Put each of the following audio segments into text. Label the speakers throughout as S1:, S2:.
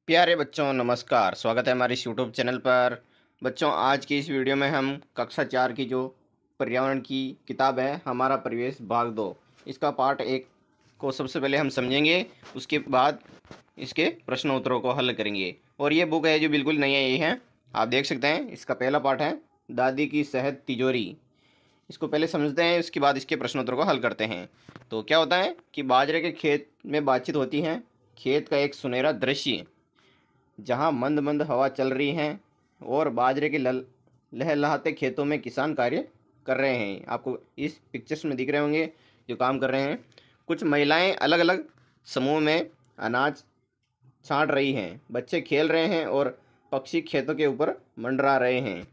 S1: प्यारे बच्चों नमस्कार। स्वागत है हमारे इस यूट्यूब चैनल पर। बच्चों आज की इस वीडियो में हम कक्षा 4 की जो पर्यावरण की किताब है हमारा परिवेश भाग 2 इसका पार्ट 1 को सबसे पहले हम समझेंगे। उसके बाद इसके प्रश्न उत्तरों को हल करेंगे। और ये बुक है जो बिल्कुल नई आई है, आप देख सकते हैं। इसका पहला पार्ट है दादी की सेहत तिजोरी। इसको पहले समझते हैं, उसके बाद इसके प्रश्न उत्तरों को हल करते हैं। तो क्या होता है कि बाजरे के खेत में बातचीत होती है। खेत का एक सुनहरा दृश्य जहां मंद मंद हवा चल रही है और बाजरे के लहलहाते खेतों में किसान कार्य कर रहे हैं। आपको इस पिक्चर्स में दिख रहे होंगे जो काम कर रहे हैं। कुछ महिलाएं अलग अलग समूह में अनाज छांट रही हैं। बच्चे खेल रहे हैं और पक्षी खेतों के ऊपर मंडरा रहे हैं।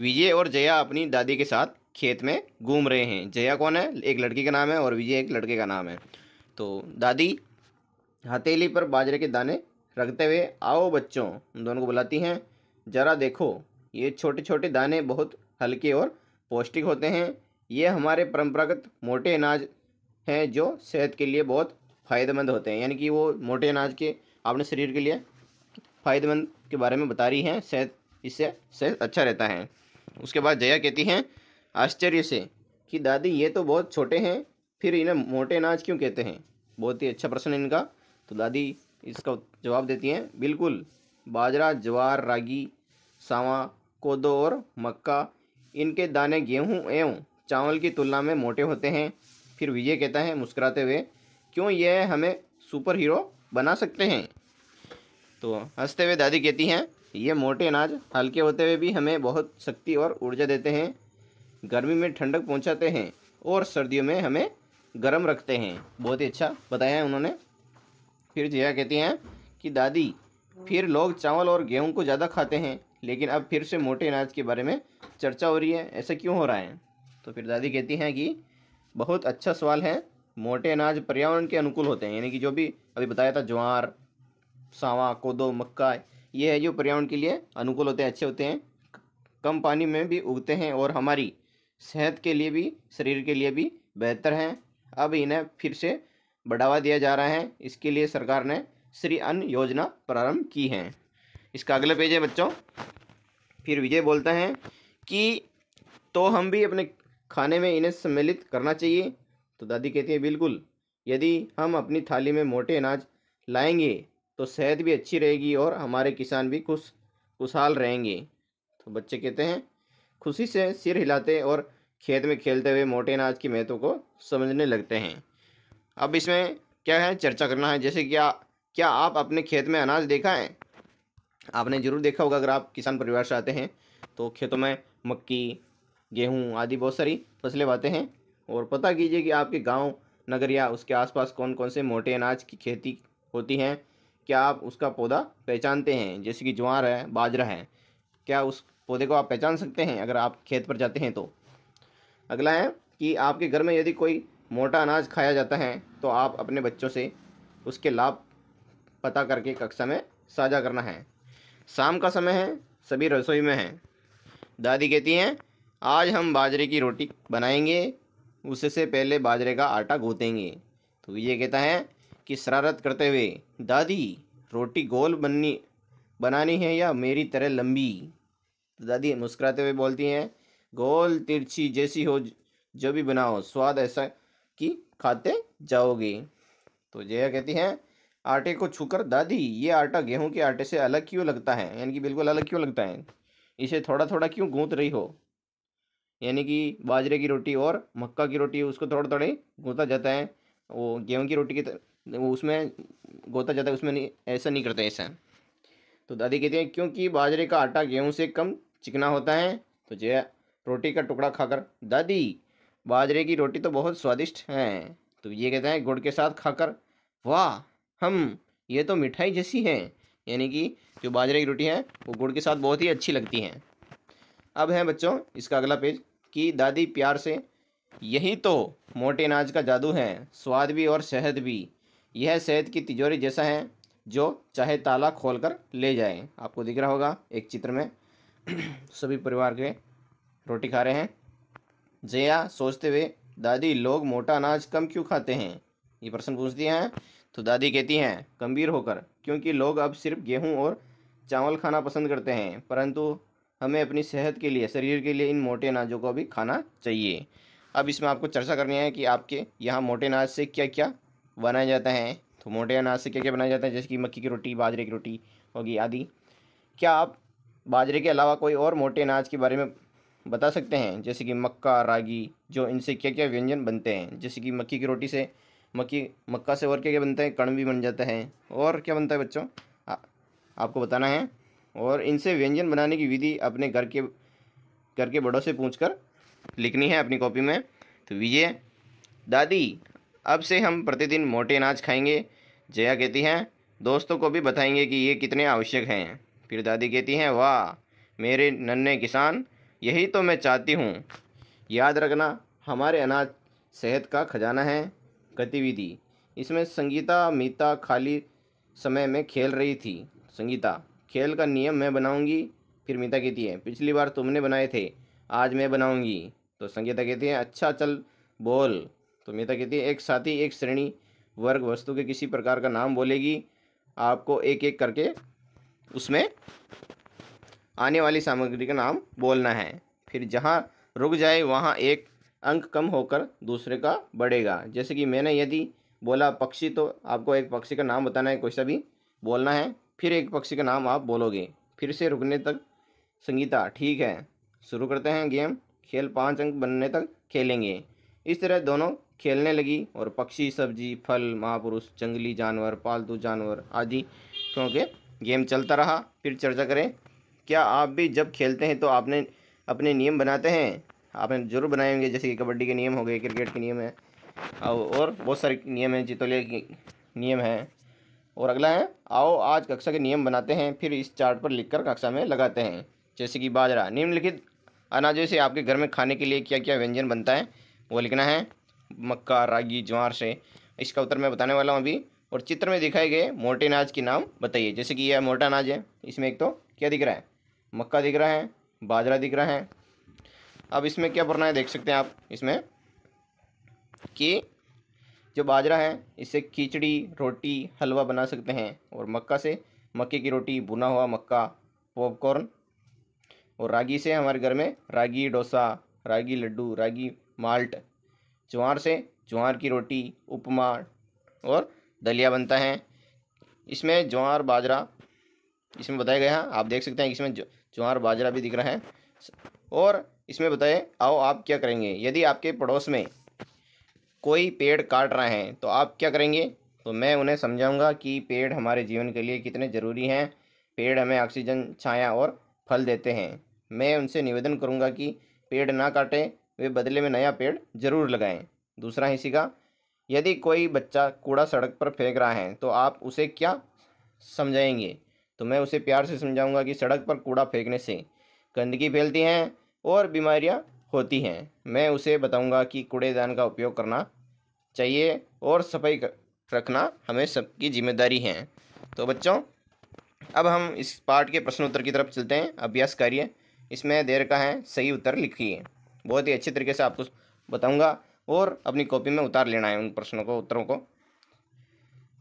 S1: विजय और जया अपनी दादी के साथ खेत में घूम रहे हैं। जया कौन है? एक लड़की का नाम है और विजय एक लड़के का नाम है। तो दादी हथेली पर बाजरे के दाने रखते हुए आओ बच्चों उन दोनों को बुलाती हैं। जरा देखो, ये छोटे छोटे दाने बहुत हल्के और पौष्टिक होते हैं। ये हमारे परंपरागत मोटे अनाज हैं जो सेहत के लिए बहुत फ़ायदेमंद होते हैं। यानी कि वो मोटे अनाज के अपने शरीर के लिए फ़ायदेमंद के बारे में बता रही हैं। सेहत इससे सेहत अच्छा रहता है। उसके बाद जया कहती हैं आश्चर्य से कि दादी ये तो बहुत छोटे हैं, फिर इन्हें मोटे अनाज क्यों कहते हैं? बहुत ही अच्छा प्रश्न है इनका। तो दादी इसका जवाब देती हैं, बिल्कुल, बाजरा, ज्वार, रागी, सावा, कोदो और मक्का, इनके दाने गेहूं एवं चावल की तुलना में मोटे होते हैं। फिर विजय कहता है मुस्कुराते हुए, क्यों यह हमें सुपर हीरो बना सकते हैं? तो हंसते हुए दादी कहती हैं, ये मोटे अनाज हल्के होते हुए भी हमें बहुत शक्ति और ऊर्जा देते हैं। गर्मी में ठंडक पहुंचाते हैं और सर्दियों में हमें गर्म रखते हैं। बहुत ही अच्छा बताया है उन्होंने। फिर जया कहती हैं कि दादी, फिर लोग चावल और गेहूं को ज़्यादा खाते हैं, लेकिन अब फिर से मोटे अनाज के बारे में चर्चा हो रही है, ऐसा क्यों हो रहा है? तो फिर दादी कहती हैं कि बहुत अच्छा सवाल है। मोटे अनाज पर्यावरण के अनुकूल होते हैं। यानी कि जो भी अभी बताया था, ज्वार, सावा, कोदो, मक्का, ये है जो पर्यावरण के लिए अनुकूल होते हैं, अच्छे होते हैं, कम पानी में भी उगते हैं और हमारी सेहत के लिए भी, शरीर के लिए भी बेहतर हैं। अब इन्हें फिर से बढ़ावा दिया जा रहा है। इसके लिए सरकार ने श्री अन्न योजना प्रारंभ की है। इसका अगला पेज है बच्चों। फिर विजय बोलता है कि तो हम भी अपने खाने में इन्हें सम्मिलित करना चाहिए। तो दादी कहती है बिल्कुल, यदि हम अपनी थाली में मोटे अनाज लाएंगे तो सेहत भी अच्छी रहेगी और हमारे किसान भी खुशहाल रहेंगे। तो बच्चे कहते हैं, खुशी से सिर हिलाते और खेत में खेलते हुए मोटे अनाज के महत्व को समझने लगते हैं। अब इसमें क्या है, चर्चा करना है। जैसे क्या क्या आप अपने खेत में अनाज देखा है? आपने ज़रूर देखा होगा। अगर आप किसान परिवार से आते हैं तो खेतों में मक्की, गेहूं आदि बहुत सारी फसलें उगाते हैं। और पता कीजिए कि आपके गांव, नगर या उसके आसपास कौन कौन से मोटे अनाज की खेती होती हैं। क्या आप उसका पौधा पहचानते हैं? जैसे कि ज्वार है, बाजरा है, क्या उस पौधे को आप पहचान सकते हैं अगर आप खेत पर जाते हैं तो? अगला है कि आपके घर में यदि कोई मोटा अनाज खाया जाता है तो आप अपने बच्चों से उसके लाभ पता करके कक्षा में साझा करना है। शाम का समय है, सभी रसोई में हैं। दादी कहती हैं, आज हम बाजरे की रोटी बनाएंगे, उससे पहले बाजरे का आटा गूंथेंगे। तो ये कहता है कि शरारत करते हुए, दादी रोटी गोल बनानी है या मेरी तरह लंबी? तो दादी मुस्कुराते हुए बोलती हैं, गोल, तिरछी, जैसी हो जो भी बनाओ, स्वाद ऐसा कि खाते जाओगे। तो जया कहती हैं आटे को छूकर, दादी ये आटा गेहूं के आटे से अलग क्यों लगता है? यानी कि बिल्कुल अलग क्यों लगता है? इसे थोड़ा थोड़ा क्यों गूंथ रही हो? यानी कि बाजरे की रोटी और मक्का की रोटी उसको थोड़ा थोड़ा गूंथा जाता है, वो गेहूं की रोटी की वो उसमें गूंथा जाता है, उसमें नहीं, ऐसा नहीं करते ऐसा। तो दादी कहती है क्योंकि बाजरे का आटा गेहूं से कम चिकना होता है। तो जया रोटी का टुकड़ा खाकर, दादी बाजरे की रोटी तो बहुत स्वादिष्ट है। तो ये कहते हैं गुड़ के साथ खाकर, वाह, हम ये तो मिठाई जैसी है। यानी कि जो बाजरे की रोटी है वो गुड़ के साथ बहुत ही अच्छी लगती हैं। अब है बच्चों इसका अगला पेज कि दादी प्यार से, यही तो मोटे अनाज का जादू है, स्वाद भी और सेहत भी। यह सेहत की तिजोरी जैसा है जो चाहे ताला खोलकर ले जाए। आपको दिख रहा होगा एक चित्र में सभी परिवार के रोटी खा रहे हैं। जया सोचते हुए, दादी लोग मोटा अनाज कम क्यों खाते हैं? ये प्रश्न पूछती हैं। तो दादी कहती हैं गंभीर होकर, क्योंकि लोग अब सिर्फ गेहूं और चावल खाना पसंद करते हैं, परंतु हमें अपनी सेहत के लिए, शरीर के लिए इन मोटे अनाजों को भी खाना चाहिए। अब इसमें आपको चर्चा करनी है कि आपके यहाँ मोटे अनाज से क्या क्या बनाया जाता है। तो मोटे अनाज से क्या क्या बनाया जाता है, जैसे कि मक्की की रोटी, बाजरे की रोटी होगी आदि। क्या आप बाजरे के अलावा कोई और मोटे अनाज के बारे में बता सकते हैं, जैसे कि मक्का, रागी, जो इनसे क्या क्या व्यंजन बनते हैं? जैसे कि मक्की की रोटी से, मक्का से और क्या क्या बनता है? कण भी बन जाता है। और क्या बनता है बच्चों, आपको बताना है। और इनसे व्यंजन बनाने की विधि अपने घर के बड़ों से पूछकर लिखनी है अपनी कॉपी में। तो विजय, दादी, अब से हम प्रतिदिन मोटे अनाज खाएंगे। जया कहती हैं, दोस्तों को भी बताएंगे कि ये कितने आवश्यक हैं। फिर दादी कहती हैं, वाह मेरे नन्हे किसान, यही तो मैं चाहती हूँ। याद रखना, हमारे अनाज सेहत का खजाना है। गतिविधि, इसमें संगीता मीता खाली समय में खेल रही थी। संगीता, खेल का नियम मैं बनाऊंगी। फिर मीता कहती है, पिछली बार तुमने बनाए थे, आज मैं बनाऊंगी। तो संगीता कहती है, अच्छा चल बोल। तो मीता कहती है, एक साथी एक श्रेणी वर्ग वस्तु के किसी प्रकार का नाम बोलेगी। आपको एक एक करके उसमें आने वाली सामग्री का नाम बोलना है। फिर जहाँ रुक जाए वहाँ एक अंक कम होकर दूसरे का बढ़ेगा। जैसे कि मैंने यदि बोला पक्षी, तो आपको एक पक्षी का नाम बताना है, कोई सा भी बोलना है। फिर एक पक्षी का नाम आप बोलोगे, फिर से रुकने तक। संगीता, ठीक है, शुरू करते हैं गेम। खेल 5 अंक बनने तक खेलेंगे। इस तरह दोनों खेलने लगी और पक्षी, सब्जी, फल, महापुरुष, जंगली जानवर, पालतू जानवर आदि, क्योंकि गेम चलता रहा। फिर चर्चा करें, क्या आप भी जब खेलते हैं तो आपने अपने नियम बनाते हैं? आपने जरूर बनाए होंगे, जैसे कि कबड्डी के नियम हो गए, क्रिकेट के नियम है, और बहुत सारे नियम हैं, चितौलिया के नियम हैं। और अगला है, आओ आज कक्षा के नियम बनाते हैं, फिर इस चार्ट पर लिखकर कक्षा में लगाते हैं। जैसे कि बाजरा, निम्नलिखित अनाजों से आपके घर में खाने के लिए क्या क्या व्यंजन बनता है वो लिखना है। मक्का, रागी, ज्वार से, इसका उत्तर मैं बताने वाला हूँ अभी। और चित्र में दिखाए गए मोटे अनाज के नाम बताइए। जैसे कि यह मोटा अनाज है, इसमें एक तो क्या दिख रहा है, मक्का दिख रहा है, बाजरा दिख रहा है। अब इसमें क्या पढ़ना है, देख सकते हैं आप इसमें कि जो बाजरा है इससे खिचड़ी, रोटी, हलवा बना सकते हैं। और मक्का से मक्के की रोटी, भुना हुआ मक्का, पॉपकॉर्न। और रागी से हमारे घर में रागी डोसा, रागी लड्डू, रागी माल्ट। ज्वार से ज्वार की रोटी, उपमा और दलिया बनता है। इसमें ज्वार बाजरा इसमें बताया गया है, आप देख सकते हैं इसमें ज्वार बाजरा भी दिख रहा है। और इसमें बताए, आओ आप क्या करेंगे, यदि आपके पड़ोस में कोई पेड़ काट रहा है तो आप क्या करेंगे? तो मैं उन्हें समझाऊंगा कि पेड़ हमारे जीवन के लिए कितने ज़रूरी हैं। पेड़ हमें ऑक्सीजन, छाया और फल देते हैं। मैं उनसे निवेदन करूंगा कि पेड़ ना काटें, वे बदले में नया पेड़ जरूर लगाएं। दूसरा हिस्से का, यदि कोई बच्चा कूड़ा सड़क पर फेंक रहा है तो आप उसे क्या समझाएंगे? तो मैं उसे प्यार से समझाऊंगा कि सड़क पर कूड़ा फेंकने से गंदगी फैलती हैं और बीमारियां होती हैं। मैं उसे बताऊंगा कि कूड़ेदान का उपयोग करना चाहिए और सफाई रखना हमें सबकी जिम्मेदारी है। तो बच्चों, अब हम इस पाठ के प्रश्न उत्तर की तरफ चलते हैं। अभ्यास कार्य, इसमें देर का है, सही उत्तर लिखिए। बहुत ही अच्छी तरीके से आपको बताऊंगा और अपनी कॉपी में उतार लेना है उन प्रश्नों को, उत्तरों को।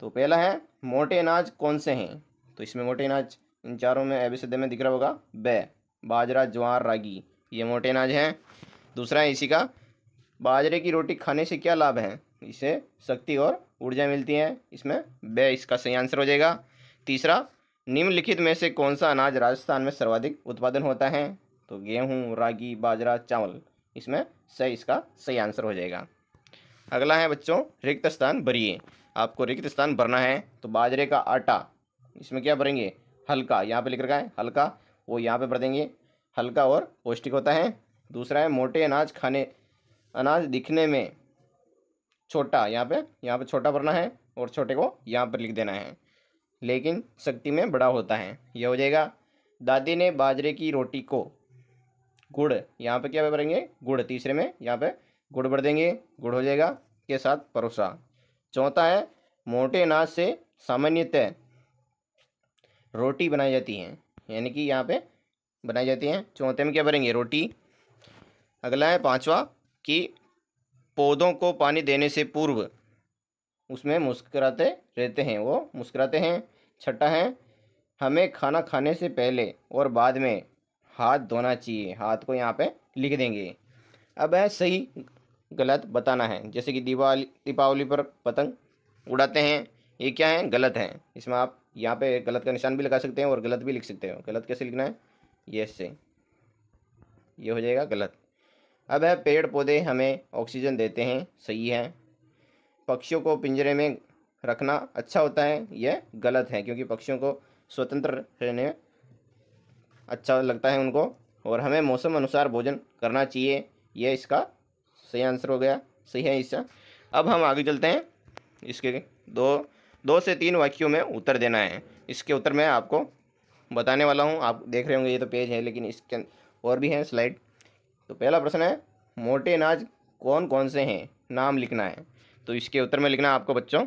S1: तो पहला है, मोटे अनाज कौन से हैं? तो इसमें मोटे अनाज इन चारों में ABCD में दिख रहा होगा, बाजरा, ज्वार, रागी, ये मोटे अनाज हैं। दूसरा है इसी का, बाजरे की रोटी खाने से क्या लाभ है? इससे शक्ति और ऊर्जा मिलती है, इसमें इसका सही आंसर हो जाएगा। तीसरा, निम्नलिखित में से कौन सा अनाज राजस्थान में सर्वाधिक उत्पादन होता है? तो गेहूँ, रागी, बाजरा, चावल, इसमें इसका सही आंसर हो जाएगा। अगला है बच्चों, रिक्त स्थान भरिए। आपको रिक्त स्थान भरना है। तो बाजरे का आटा, इसमें क्या भरेंगे? हल्का, यहाँ पे लिख रखा है हल्का, वो यहाँ पे भर देंगे। हल्का और पौष्टिक होता है। दूसरा है, मोटे अनाज दिखने में छोटा, यहाँ पे छोटा भरना है और छोटे को यहाँ पर लिख देना है, लेकिन शक्ति में बड़ा होता है, यह हो जाएगा। दादी ने बाजरे की रोटी को गुड़, यहाँ पे क्या भरेंगे? गुड़। तीसरे में यहाँ पे गुड़ भर देंगे, गुड़ हो जाएगा, के साथ परोसा। चौथा है, मोटे अनाज से सामान्यतः रोटी बनाई जाती है, यानी कि यहाँ पे बनाई जाती है। चौथे में क्या भरेंगे? रोटी। अगला है पांचवा, कि पौधों को पानी देने से पूर्व उसमें मुस्कुराते रहते हैं, वो मुस्कुराते हैं। छठा है, हमें खाना खाने से पहले और बाद में हाथ धोना चाहिए। हाथ को यहाँ पे लिख देंगे। अब है सही गलत बताना है। जैसे कि दीपावली पर पतंग उड़ाते हैं, ये क्या है, गलत है। इसमें आप यहाँ पे गलत का निशान भी लगा सकते हैं और गलत भी लिख सकते हो। गलत कैसे लिखना है, ये से, ये हो जाएगा गलत। अब है पेड़ पौधे हमें ऑक्सीजन देते हैं, सही है। पक्षियों को पिंजरे में रखना अच्छा होता है, यह गलत है, क्योंकि पक्षियों को स्वतंत्र रहने अच्छा लगता है उनको। और हमें मौसम अनुसार भोजन करना चाहिए, यह इसका सही आंसर हो गया, सही है इसका। अब हम आगे चलते हैं। इसके दो से तीन वाक्यों में उत्तर देना है। इसके उत्तर मैं आपको बताने वाला हूँ। आप देख रहे होंगे ये तो पेज है, लेकिन इसके और भी हैं स्लाइड। तो पहला प्रश्न है, मोटे अनाज कौन कौन से हैं, नाम लिखना है। तो इसके उत्तर में लिखना है आपको बच्चों,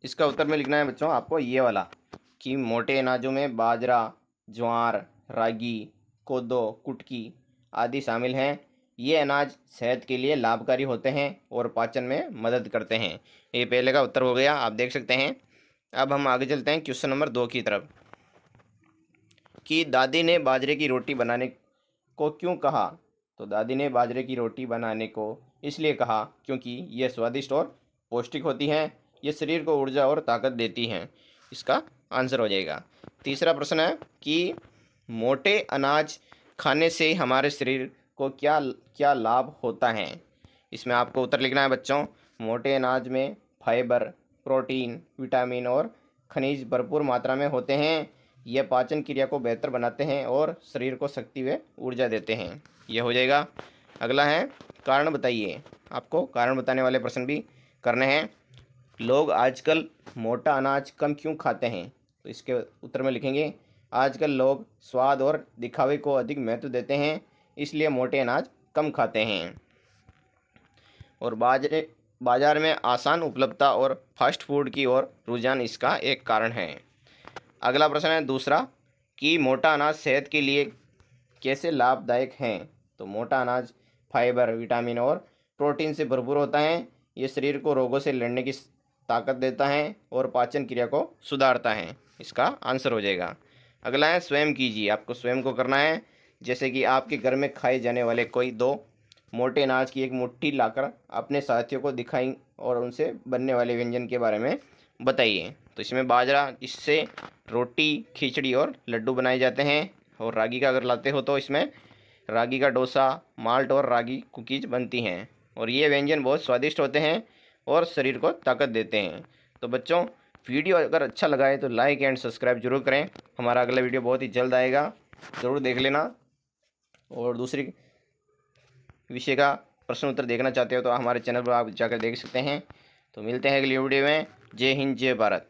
S1: इसका उत्तर में लिखना है बच्चों आपको ये वाला, कि मोटे अनाजों में बाजरा, ज्वार, रागी, कोदो, कुटकी आदि शामिल हैं। ये अनाज सेहत के लिए लाभकारी होते हैं और पाचन में मदद करते हैं। ये पहले का उत्तर हो गया, आप देख सकते हैं। अब हम आगे चलते हैं क्वेश्चन नंबर 2 की तरफ, कि दादी ने बाजरे की रोटी बनाने को क्यों कहा। तो दादी ने बाजरे की रोटी बनाने को इसलिए कहा क्योंकि ये स्वादिष्ट और पौष्टिक होती हैं। ये शरीर को ऊर्जा और ताकत देती हैं। इसका आंसर हो जाएगा। तीसरा प्रश्न है कि मोटे अनाज खाने से हमारे शरीर को क्या क्या लाभ होता है। इसमें आपको उत्तर लिखना है बच्चों। मोटे अनाज में फाइबर, प्रोटीन, विटामिन और खनिज भरपूर मात्रा में होते हैं। यह पाचन क्रिया को बेहतर बनाते हैं और शरीर को शक्ति व ऊर्जा देते हैं। यह हो जाएगा। अगला है, कारण बताइए। आपको कारण बताने वाले प्रश्न भी करने हैं। लोग आजकल मोटा अनाज कम क्यों खाते हैं। तो इसके उत्तर में लिखेंगे, आजकल लोग स्वाद और दिखावे को अधिक महत्व देते हैं, इसलिए मोटे अनाज कम खाते हैं। और बाजार में आसान उपलब्धता और फास्ट फूड की ओर रुझान इसका एक कारण है। अगला प्रश्न है दूसरा, कि मोटा अनाज सेहत के लिए कैसे लाभदायक हैं। तो मोटा अनाज फाइबर, विटामिन और प्रोटीन से भरपूर होता है। ये शरीर को रोगों से लड़ने की ताकत देता है और पाचन क्रिया को सुधारता है। इसका आंसर हो जाएगा। अगला है, स्वयं कीजिए। आपको स्वयं को करना है। जैसे कि आपके घर में खाए जाने वाले कोई दो मोटे अनाज की एक मुट्ठी लाकर अपने साथियों को दिखाएं और उनसे बनने वाले व्यंजन के बारे में बताइए। तो इसमें बाजरा, इससे रोटी, खिचड़ी और लड्डू बनाए जाते हैं। और रागी का अगर लाते हो तो इसमें रागी का डोसा, माल्ट और रागी कुकीज बनती हैं। और ये व्यंजन बहुत स्वादिष्ट होते हैं और शरीर को ताकत देते हैं। तो बच्चों, वीडियो अगर अच्छा लगा है तो लाइक एंड सब्सक्राइब जरूर करें। हमारा अगला वीडियो बहुत ही जल्द आएगा, ज़रूर देख लेना। और दूसरी विषय का प्रश्न उत्तर देखना चाहते हो तो हमारे चैनल पर आप जाकर देख सकते हैं। तो मिलते हैं अगली वीडियो में। जय हिंद, जय भारत।